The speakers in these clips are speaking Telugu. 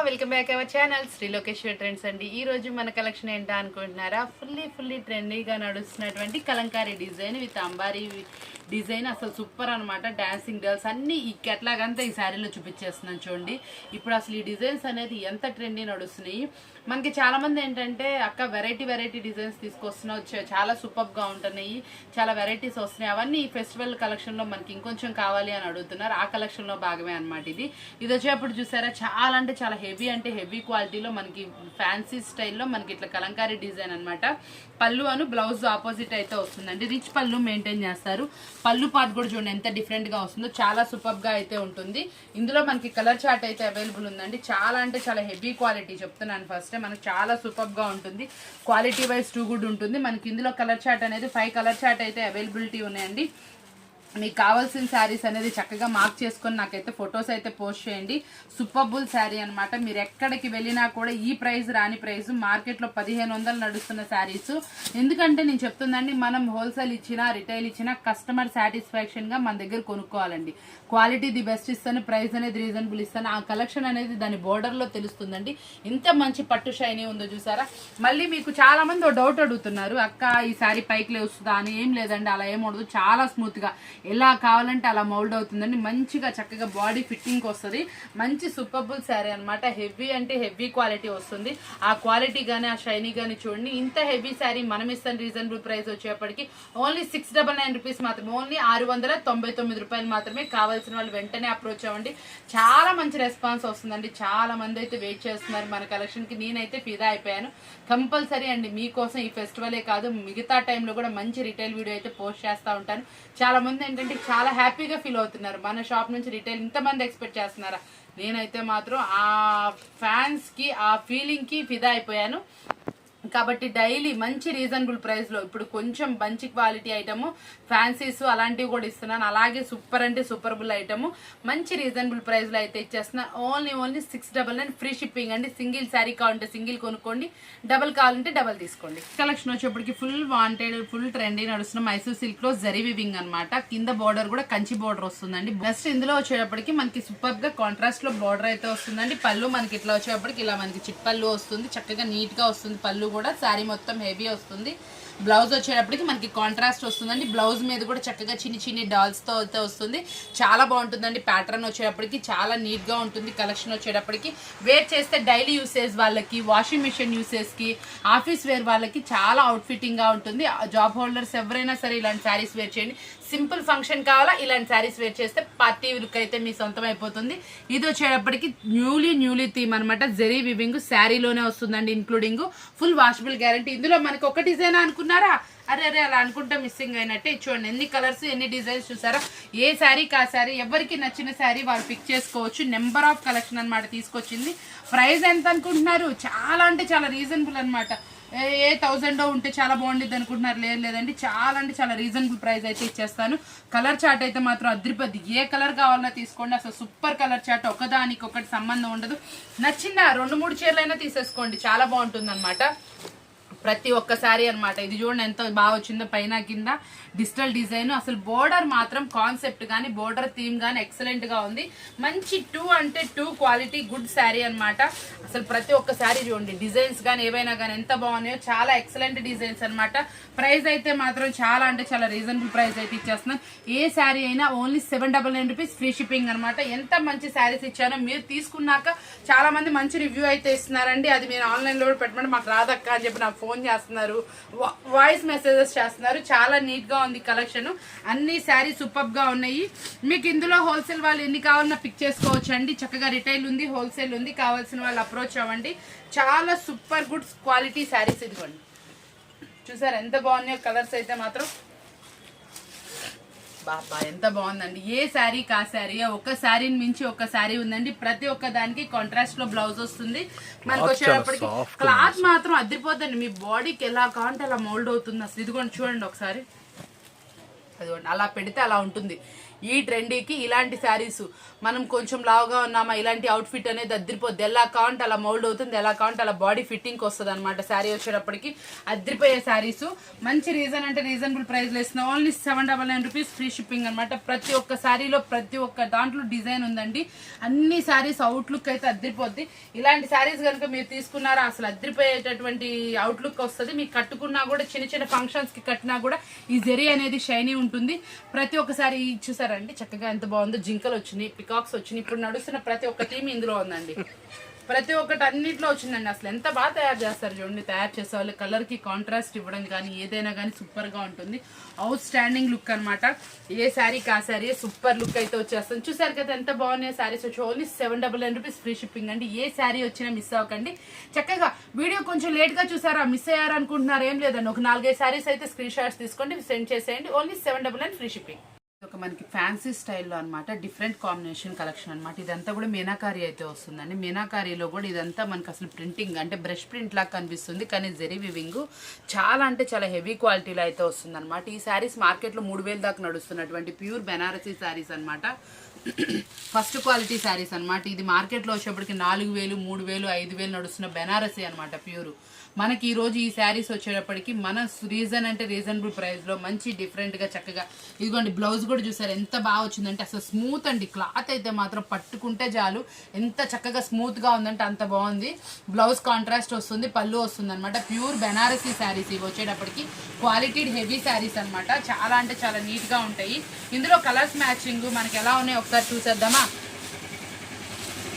Welcome back our channel Shri Lokeshwar trends అండి. ఈ రోజు మన కలెక్షన్ ఏంటా అనుకుంటున్నారా? ఫుల్లీ ట్రెండీగా నడుస్తున్నటువంటి కలంకారీ డిజైన్ విత్ అంబారీ డిజైన్. అసలు సూపర్ అనమాట. డాన్సింగ్ గర్ల్స్ అన్ని ఈ కెట్లాగంతా ఈ శారీలో చూపించేస్తున్నాను చూడండి. ఇప్పుడు అసలు ఈ డిజైన్స్ అనేది ఎంత ట్రెండీ నడుస్తున్నాయి. మనకి చాలా మంది ఏంటంటే అక్క వెరైటీ డిజైన్స్ తీసుకొస్తున్నావు, చాలా సూపర్ గా ఉంటున్నాయి, చాలా వెరైటీస్ వస్తున్నాయి, అవన్నీ ఈ ఫెస్టివల్ కలెక్షన్ లో మనకి ఇంకొంచెం కావాలి అని అడుగుతున్నారు. ఆ కలెక్షన్ లో భాగమే అనమాట ఇది. ఇది వచ్చేప్పుడు చూసారా, చాలా అంటే చాలా హెవీ క్వాలిటీలో మనకి ఫ్యాన్సీ స్టైల్లో మనకి ఇట్లా కలంకారీ డిజైన్ అనమాట. పళ్ళు అను బ్లౌజ్ ఆపోజిట్ అయితే వస్తుందండి. రిచ్ పళ్ళు మెయింటైన్ చేస్తారు. పళ్ళు పార్ట్ కూడా చూడండి ఎంత డిఫరెంట్ గా వస్తుందో, చాలా సూపర్ గా అయితే ఉంటుంది. ఇందులో మనకి కలర్ చార్ట్ అయితే అవైలబుల్ ఉందండి. చాలా అంటే చాలా హెవీ క్వాలిటీ చెప్తున్నాను ఫస్ట్. మనకి చాలా సూపర్ గా ఉంటుంది. క్వాలిటీ వైజ్ టూ గుడ్ ఉంటుంది. మనకి ఇందులో కలర్ చార్ట్ అనేది 5 కలర్ చార్ట్ అయితే అవైలబిలిటీ ఉన్నాయండి. మీకు కావాల్సిన శారీస్ అనేది చక్కగా మార్క్ చేసుకొని నాకైతే ఫొటోస్ అయితే పోస్ట్ చేయండి. సూపర్బుల్ శారీ అనమాట. మీరు ఎక్కడికి వెళ్ళినా కూడా ఈ ప్రైస్ రాని ప్రైస్. మార్కెట్లో 1500 నడుస్తున్న శారీస్. ఎందుకంటే నేను చెప్తుందండి, మనం హోల్సేల్ ఇచ్చినా రిటైల్ ఇచ్చినా కస్టమర్ సాటిస్ఫాక్షన్ గా మన దగ్గర కొనుక్కోవాలండి. క్వాలిటీ ది బెస్ట్ ఇస్తాను, ప్రైస్ అనేది రీజనబుల్ ఇస్తాను. ఆ కలెక్షన్ అనేది దాని బోర్డర్ లో తెలుస్తుందండి. ఇంత మంచి పట్టు షైనీ ఉందో చూసారా. మళ్ళీ మీకు చాలా మంది ఒక డౌట్ అడుగుతున్నారు, అక్క ఈ శారీ పైకి లేస్తుందా అని. ఏం లేదండి, అలా ఏం ఉండదు. చాలా స్మూత్ గా ఎలా కావాలంటే అలా మౌల్డ్ అవుతుందండి. మంచిగా చక్కగా బాడీ ఫిట్టింగ్ వస్తుంది. మంచి సూపర్బుల్ శారీ అనమాట. హెవీ అంటే హెవీ క్వాలిటీ వస్తుంది. ఆ క్వాలిటీ గానీ ఆ షైనీ గానీ చూడండి. ఇంత హెవీ శారీ మనం ఇస్తాం రీజనబుల్ ప్రైస్ వచ్చేప్పటికి ఓన్లీ 699 రూపీస్ మాత్రమే. ఓన్లీ 699 రూపాయలు మాత్రమే. కావాల్సిన వాళ్ళు వెంటనే అప్రోచ్ అవ్వండి. చాలా మంచి రెస్పాన్స్ వస్తుందండి. చాలా మంది అయితే వెయిట్ చేస్తున్నారు మన కలెక్షన్ కి. నేనైతే ఫిదా అయిపోయాను. కంపల్సరీ అండి మీకోసం ఈ ఫెస్టివలే కాదు మిగతా టైంలో కూడా మంచి రిటైల్ వీడియో అయితే పోస్ట్ చేస్తూ ఉంటాను. చాలా మంది ఏంటంటే చాలా హ్యాపీగా ఫీల్ అవుతున్నారు. మన షాప్ నుంచి రిటైల్ ఇంతమంది ఎక్స్పెక్ట్ చేస్తున్నారా. నేనైతే మాత్రం ఆ ఫ్యాన్స్ కి ఆ ఫీలింగ్ కి ఫిదా అయిపోయాను. కాబట్టి డైలీ మంచి రీజనబుల్ ప్రైస్ లో ఇప్పుడు కొంచెం మంచి క్వాలిటీ ఐటమ్ ఫ్యాన్సీస్ అలాంటివి కూడా ఇస్తున్నాను. అలాగే సూపర్ అంటే సూపర్బుల్ ఐటమ్ మంచి రీజనబుల్ ప్రైస్ లో అయితే ఇచ్చేస్తున్నాను. ఓన్లీ 699 ఫ్రీ షిప్పింగ్ అండి. సింగిల్ శారీ కావాలంటే సింగిల్ కొనుక్కోండి, డబల్ కావాలంటే డబల్ తీసుకోండి. కలెక్షన్ వచ్చేప్పటికి ఫుల్ వాంటెడ్ ఫుల్ ట్రెండీ నడుస్తున్న మైసూర్ సిల్క్ లో జరీ వివింగ్ అనమాట. కింద బోర్డర్ కూడా కంచి బోర్డర్ వస్తుందండి. బెస్ట్ ఇందులో వచ్చేటప్పటికి మనకి సూపర్ గా కాంట్రాస్ట్ లో బోర్డర్ అయితే వస్తుందండి. పళ్ళు మనకి ఇట్లా వచ్చేటప్పటికి ఇలా మనకి చిట్ పళ్ళు వస్తుంది. చక్కగా నీట్ గా వస్తుంది. పళ్ళు కూడా శారీ మొత్తం హెవీ వస్తుంది. బ్లౌజ్ వచ్చేటప్పటికి మనకి కాంట్రాస్ట్ వస్తుందండి. బ్లౌజ్ మీద కూడా చక్కగా చిన్ని డాల్స్ తో అయితే వస్తుంది. చాలా బాగుంటుందండి. ప్యాటర్న్ వచ్చేటప్పటికి చాలా నీట్ గా ఉంటుంది. కలెక్షన్ వచ్చేటప్పటికి వేర్ చేస్తే డైలీ యూసేజ్ వాళ్ళకి, వాషింగ్ మిషన్ యూసేజ్ కి, ఆఫీస్ వేర్ వాళ్ళకి చాలా అవుట్ ఫిట్టింగ్ గా ఉంటుంది. జాబ్ హోల్డర్స్ ఎవరైనా సరే ఇలాంటి శారీస్ వేర్ చేయండి. సింపుల్ ఫంక్షన్ కావాలా ఇలాంటి శారీస్ వేర్ చేస్తే పార్టీ లుక్ అయితే మీ సొంతం అయిపోతుంది. ఇది వచ్చేటప్పటికి న్యూలీ థీమ్ అనమాట. జెరీ వివింగ్ శారీలోనే వస్తుందండి. Including full washable guarantee. ఇందులో మనకి ఒక డిజైన్ అనుకున్నారా, అరే అలా అనుకుంటే మిస్సింగ్ అయినట్టే. చూడండి ఎన్ని కలర్స్ ఎన్ని డిజైన్స్ చూసారా. ఏ శారీ కా శారీ ఎవరికి నచ్చిన శారీ వాళ్ళు పిక్ చేసుకోవచ్చు. నెంబర్ ఆఫ్ కలెక్షన్ అనమాట తీసుకొచ్చింది. ప్రైస్ ఎంత అనుకుంటున్నారు? చాలా అంటే చాలా రీజనబుల్ అనమాట. 1000 ఉంటే చాలా బాగుండిద్ది అనుకుంటున్నారు. లేదండి, చాలా అంటే చాలా రీజనబుల్ ప్రైస్ అయితే ఇచ్చేస్తాను. కలర్ చార్ట్ అయితే మాత్రం అద్రిపద్ది. ఏ కలర్ కావాలన్నా తీసుకోండి. అసలు సూపర్ కలర్ చార్ట్. ఒకదానికి ఒకటి సంబంధం ఉండదు. నచ్చిందా 2-3 చీరలైనా తీసేసుకోండి. చాలా బాగుంటుంది అనమాట. ప్రతి ఒక్క శారీ అనమాట. ఇది చూడండి ఎంత బాగా వచ్చిందో. పైన కింద డిజిటల్ డిజైన్. అసలు బోర్డర్ మాత్రం కాన్సెప్ట్ కానీ బోర్డర్ థీమ్ కానీ ఎక్సలెంట్ గా ఉంది. మంచి 2 క్వాలిటీ గుడ్ శారీ అనమాట. అసలు ప్రతి ఒక్క శారీ చూడండి. డిజైన్స్ కానీ ఏవైనా కానీ ఎంత బాగున్నాయో. చాలా ఎక్సలెంట్ డిజైన్స్ అనమాట. ప్రైస్ అయితే మాత్రం చాలా అంటే చాలా రీజనబుల్ ప్రైస్ అయితే ఇచ్చేస్తున్నాను. ఏ శారీ అయినా ఓన్లీ 799 రూపీస్ ఫ్రీ షిప్పింగ్ అనమాట. ఎంత మంచి శారీస్ ఇచ్చానో మీరు తీసుకున్నాక చాలా మంది మంచి రివ్యూ అయితే ఇస్తున్నారండి. అది మీరు ఆన్లైన్ లో కూడా పెట్టమంటే మాకు రాదక్క అని చెప్పి నాకు ఫోన్ చేస్తున్నారు, వాయిస్ మెసేజెస్ చేస్తున్నారు. చాలా నీట్ గా ఉంది కలెక్షన్. అన్ని శారీ సూపర్ గా ఉన్నాయి. మీకు ఇందులో హోల్సేల్ వాళ్ళు ఎన్ని కావాలన్నా పిక్ చేసుకోవచ్చు అండి. చక్కగా రిటైల్ ఉంది, హోల్సేల్ ఉంది. కావాల్సిన వాళ్ళు అప్రోచ్ అవ్వండి. చాలా సూపర్ గుడ్ క్వాలిటీ శారీస్. ఇదిగోండి చూసారు ఎంత బాగున్నాయో కలర్స్ అయితే మాత్రం. బాబా ఎంత బాగుందండి. ఏ శారీ కా శారీ. ఒక శారీని మించి ఒక శారీ ఉందండి. ప్రతి ఒక్క దానికి కాంట్రాస్ట్ లో బ్లౌజ్ వస్తుంది. మనకు వచ్చేటప్పటికి క్లాత్ మాత్రం అదిరిపోతుంది. మీ బాడీకి ఎలా కావాలంటే అలా మోల్డ్ అవుతుంది. అసలు ఇదిగోండి చూడండి ఒకసారి. అదిగోండి అలా పెడితే అలా ఉంటుంది. ఈ ట్రెండీకి ఇలాంటి శారీస్ మనం కొంచెం లావుగా ఉన్నామా ఇలాంటి అవుట్ఫిట్ అనేది అద్దరిపోద్ది. ఎలా కావాలంటే అలా మౌల్డ్ అవుతుంది, ఎలా కావాలంటే అలా బాడీ ఫిట్టింగ్కి వస్తుంది అనమాట. శారీ వచ్చేటప్పటికి అద్దరిపోయే శారీస్ మంచి రీజన్ అంటే రీజనబుల్ ప్రైస్లో ఇస్తున్నాం. ఓన్లీ 799 రూపీస్ ఫ్రీ షిప్పింగ్ అనమాట. ప్రతి ఒక్క శారీలో ప్రతి ఒక్క దాంట్లో డిజైన్ ఉందండి. అన్ని శారీస్ అవుట్లుక్ అయితే అద్దరిపోద్ది. ఇలాంటి శారీస్ కనుక మీరు తీసుకున్నారా అసలు అద్దరిపోయేటటువంటి అవుట్లుక్ వస్తుంది. మీకు కట్టుకున్నా కూడా చిన్న చిన్న ఫంక్షన్స్ కి కట్టినా కూడా ఈ జరీ అనేది షైనీ ఉంటుంది. ప్రతి ఒక్కసారి చూసారండి చక్కగా ఎంత బాగుందో. జింకలు వచ్చినాయి, పికాక్స్ వచ్చినాయి. ఇప్పుడు నడుస్తున్న ప్రతి ఒక్క థీమ్ ఇందులో ఉందండి. ప్రతి ఒక్కటి అన్నింటిలో వచ్చిందండి. అసలు ఎంత బాగా తయారు చేస్తారు చూడండి. తయారు చేసే వాళ్ళు కలర్ కి కాంట్రాస్ట్ ఇవ్వడం కానీ ఏదైనా కానీ సూపర్ గా ఉంటుంది. అవుట్ స్టాండింగ్ లుక్ అనమాట. ఏ శారీకి ఆ శారీ సూపర్ లుక్ అయితే వచ్చేస్తుంది. చూసారు కదా ఎంత బాగున్నాయి శారీస్ వచ్చి. ఓన్లీ 799 రూపీస్ ఫ్రీ షిప్పింగ్ అండి. ఏ శారీ వచ్చినా మిస్ అవ్వకండి. చక్కగా వీడియో కొంచెం లేట్ గా చూసారా, మిస్ అయ్యారు అనుకుంటున్నారు, ఏం లేదండి. ఒక 4-5 శారీస్ అయితే స్క్రీన్ షాట్స్ తీసుకోండి, సెండ్ చేసేయండి. Only 799 free shipping. ఒక మనకి ఫ్యాన్సీ స్టైల్లో అనమాట. డిఫరెంట్ కాంబినేషన్ కలెక్షన్ అనమాట. ఇదంతా కూడా మీనాకారి అయితే వస్తుందండి. మీనాకారిలో కూడా ఇదంతా మనకి అసలు ప్రింటింగ్ అంటే బ్రష్ ప్రింట్ లాగా కనిపిస్తుంది, కానీ జెరీ వివింగ్ చాలా అంటే చాలా హెవీ క్వాలిటీలో అయితే వస్తుంది అనమాట. ఈ శారీస్ మార్కెట్లో 3000 దాకా నడుస్తున్నటువంటి ప్యూర్ బెనారసీ శారీస్ అనమాట. ఫస్ట్ క్వాలిటీ శారీస్ అనమాట. ఇది మార్కెట్లో వచ్చేప్పటికి 4000, 3000, 5000 నడుస్తున్న బెనారసీ అనమాట ప్యూర్. మనకి ఈ రోజు ఈ శారీస్ వచ్చేటప్పటికి మన రీజన్ అంటే రీజనబుల్ ప్రైస్ లో మంచి డిఫరెంట్ గా చక్కగా ఇదిగోండి. బ్లౌజ్ కూడా చూసారు ఎంత బాగా వచ్చిందంటే అసలు స్మూత్ అండి. క్లాత్ అయితే మాత్రం పట్టుకుంటే చాలు ఎంత చక్కగా స్మూత్ గా ఉందంటే అంత బాగుంది. బ్లౌజ్ కాంట్రాస్ట్ వస్తుంది, పళ్ళు వస్తుంది అనమాట. ప్యూర్ బెనారసీ శారీస్ ఇవి వచ్చేటప్పటికి క్వాలిటీ హెవీ శారీస్ అనమాట. చాలా అంటే చాలా నీట్ గా ఉంటాయి. ఇందులో కలర్స్ మ్యాచింగ్ మనకి ఎలా ఉన్నాయో ఒకసారి చూసేద్దామా.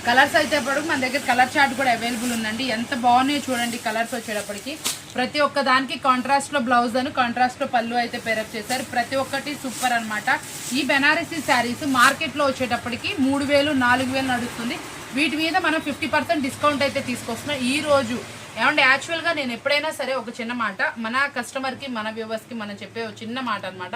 కలర్స్ అయితే ఇప్పుడు మన దగ్గర కలర్ చార్ట్ కూడా అవైలబుల్ ఉందండి. ఎంత బాగున్నాయో చూడండి కలర్స్ వచ్చేటప్పటికి. ప్రతి ఒక్క దానికి కాంట్రాస్ట్ లో బ్లౌజ్ అని కాంట్రాస్ట్ లో పళ్ళు అయితే పేరప్ చేశారు. ప్రతి ఒక్కటి సూపర్ అనమాట. ఈ బెనారసీ శారీస్ మార్కెట్ లో వచ్చేటప్పటికి 3000, 4000 నడుస్తుంది. వీటి మీద మనం 50% డిస్కౌంట్ అయితే తీసుకొస్తున్నాం ఈ రోజు. ఏమంటే యాక్చువల్గా నేను ఎప్పుడైనా సరే ఒక చిన్న మాట మన కస్టమర్కి మన వ్యూవర్స్కి మనం చెప్పే ఒక చిన్న మాట అనమాట.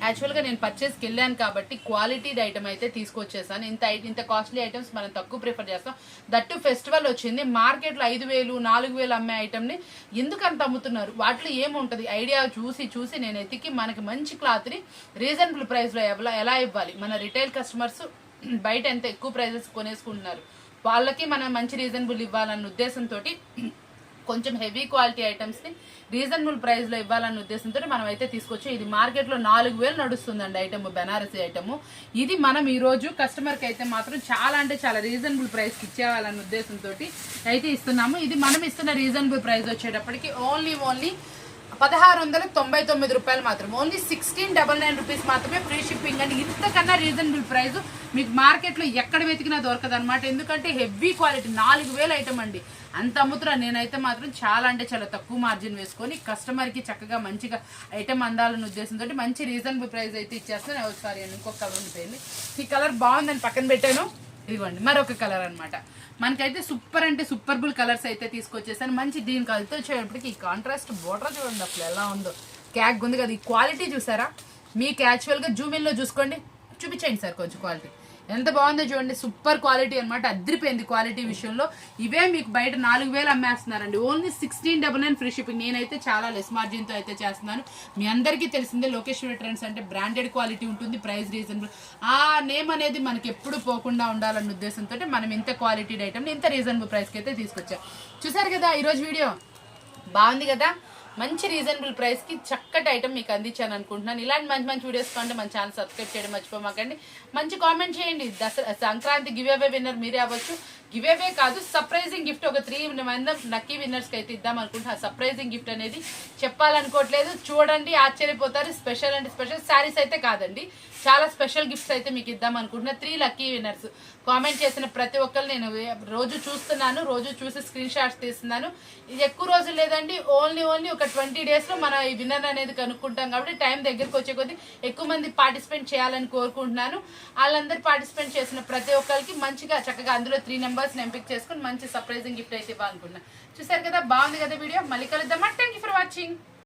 యాక్చువల్గా నేను పర్చేస్కి వెళ్ళాను కాబట్టి క్వాలిటీ ఐటమ్ అయితే తీసుకొచ్చేసాను. ఇంత కాస్ట్లీ ఐటమ్స్ మనం తక్కువ ప్రిఫర్ చేస్తాం. దట్టు ఫెస్టివల్ వచ్చింది. మార్కెట్లో 5000, 4000 అమ్మే ఐటమ్ని ఎందుకు అంత అమ్ముతున్నారు, వాటిలో ఏముంటుంది ఐడియా చూసి నేను ఎతికి మనకి మంచి క్లాత్ని రీజనబుల్ ప్రైస్లో ఎలా ఇవ్వాలి. మన రిటైల్ కస్టమర్స్ బయట ఎంత ఎక్కువ ప్రైజెస్ కొనేసుకుంటున్నారు, వాళ్ళకి మనం మంచి రీజనబుల్ ఇవ్వాలన్న ఉద్దేశంతో కొంచెం హెవీ క్వాలిటీ ఐటమ్స్ని రీజనబుల్ ప్రైస్లో ఇవ్వాలన్న ఉద్దేశంతో మనం అయితే తీసుకొచ్చి ఇది మార్కెట్లో 4000 నడుస్తుందండి ఐటమ్, బెనారసీ ఐటమ్. ఇది మనం ఈరోజు కస్టమర్కి అయితే మాత్రం చాలా అంటే చాలా రీజనబుల్ ప్రైస్కి ఇచ్చేవాళ్ళన్న ఉద్దేశంతో అయితే ఇస్తున్నాము. ఇది మనం ఇస్తున్న రీజనబుల్ ప్రైస్ వచ్చేటప్పటికి ఓన్లీ 1699 రూపాయలు మాత్రం. ఓన్లీ 1699 రూపీస్ మాత్రమే ఫ్రీ షిప్పింగ్ అండి. ఇంతకన్నా రీజనబుల్ ప్రైస్ మీకు మార్కెట్లో ఎక్కడ వెతికినా దొరకదు అనమాట. ఎందుకంటే హెవీ క్వాలిటీ 4000 ఐటమ్ అండి. అంత అమ్ముతున్నా నేనైతే మాత్రం చాలా అంటే చాలా తక్కువ మార్జిన్ వేసుకొని కస్టమర్కి చక్కగా మంచిగా ఐటమ్ అందాలన్న ఉద్దేశంతో మంచి రీజనబుల్ ప్రైస్ అయితే ఇచ్చేస్తాను. ఒకసారి ఇంకొక కలర్ ఉండిపోయింది. ఈ కలర్ బాగుందని పక్కన పెట్టాను. ఇదిగోండి మరొక కలర్ అనమాట. మనకైతే సూపర్ అంటే సూపర్బుల్ కలర్స్ అయితే తీసుకొచ్చేసాను. మంచి దీని కలితో వచ్చేటప్పటికి ఈ కాంట్రాస్ట్ బోర్డర్ చూడండి అసలు ఎలా ఉందో. క్యాక్ ఉంది కదా. ఈ క్వాలిటీ చూసారా, మీకు యాక్చువల్గా జూమిన్లో చూసుకోండి, చూపించండి సార్ కొంచెం క్వాలిటీ ఎంత బాగుందో చూడండి. సూపర్ క్వాలిటీ అనమాట. అద్దరిపోయింది క్వాలిటీ విషయంలో. ఇవే మీకు బయట 4000 అమ్మేస్తున్నారండి. Only 1699 free shipping. నేనైతే చాలా లెస్ మార్జిన్తో అయితే చేస్తున్నాను. మీ అందరికీ తెలిసిందే లోకేశ్వరి ట్రెండ్స్ అంటే బ్రాండెడ్ క్వాలిటీ ఉంటుంది, ప్రైస్ రీజనబుల్. ఆ నేమ్ అనేది మనకి ఎప్పుడు పోకుండా ఉండాలన్న ఉద్దేశంతో మనం ఇంత క్వాలిటీ ఐటమ్ ఇంత రీజనబుల్ ప్రైస్కి అయితే తీసుకొచ్చాం. చూసారు కదా ఈరోజు వీడియో బాగుంది కదా. మంచి రీజనబుల్ ప్రైస్కి చక్కటి ఐటమ్ మీకు అందించాను అనుకుంటున్నాను. ఇలాంటి మంచి మంచి వీడియోస్ కంటే మన ఛానల్ సబ్స్క్రైబ్ చేయడం మర్చిపోమాకండి. మంచి కామెంట్ చేయండి. సంక్రాంతి గివ్ అవే విన్నర్ మీరే అవ్వచ్చు. గివ్ అవే కాదు, సర్ప్రైజింగ్ గిఫ్ట్ ఒక 3 మంది లక్కీ విన్నర్స్కి అయితే ఇద్దాం అనుకుంటున్నా. సర్ప్రైజింగ్ గిఫ్ట్ అనేది చెప్పాలనుకోవట్లేదు. చూడండి ఆశ్చర్యపోతారు. స్పెషల్ అంటే స్పెషల్ శారీస్ అయితే కాదండి, చాలా స్పెషల్ గిఫ్ట్స్ అయితే మీకు ఇద్దాం అనుకుంటున్నా. 3 లక్కీ విన్నర్స్ కామెంట్ చేసిన ప్రతి ఒక్కరు నేను రోజు చూస్తున్నాను, రోజు చూసి స్క్రీన్ షాట్స్ తీస్తున్నాను. ఇది ఎక్కువ రోజులు లేదండి, ఓన్లీ ఒక 20 days లో మన ఈ విన్నర్ అనేది కనుక్కుంటాం. కాబట్టి టైం దగ్గరకు వచ్చే కొద్దీ ఎక్కువ మంది పార్టిసిపేట్ చేయాలని కోరుకుంటున్నాను. వాళ్ళందరూ పార్టిసిపేట్ చేసిన ప్రతి ఒక్కరికి మంచిగా చక్కగా అందులో 3 నెంబర్స్ ఎంపిక చేసుకుని మంచి సర్ప్రైజింగ్ గిఫ్ట్ అయితే ఇవ్వాలనుకుంటున్నాను. చూసారు కదా, బాగుంది కదా వీడియో. మళ్ళీ కలుద్దామా. Thank you for watching.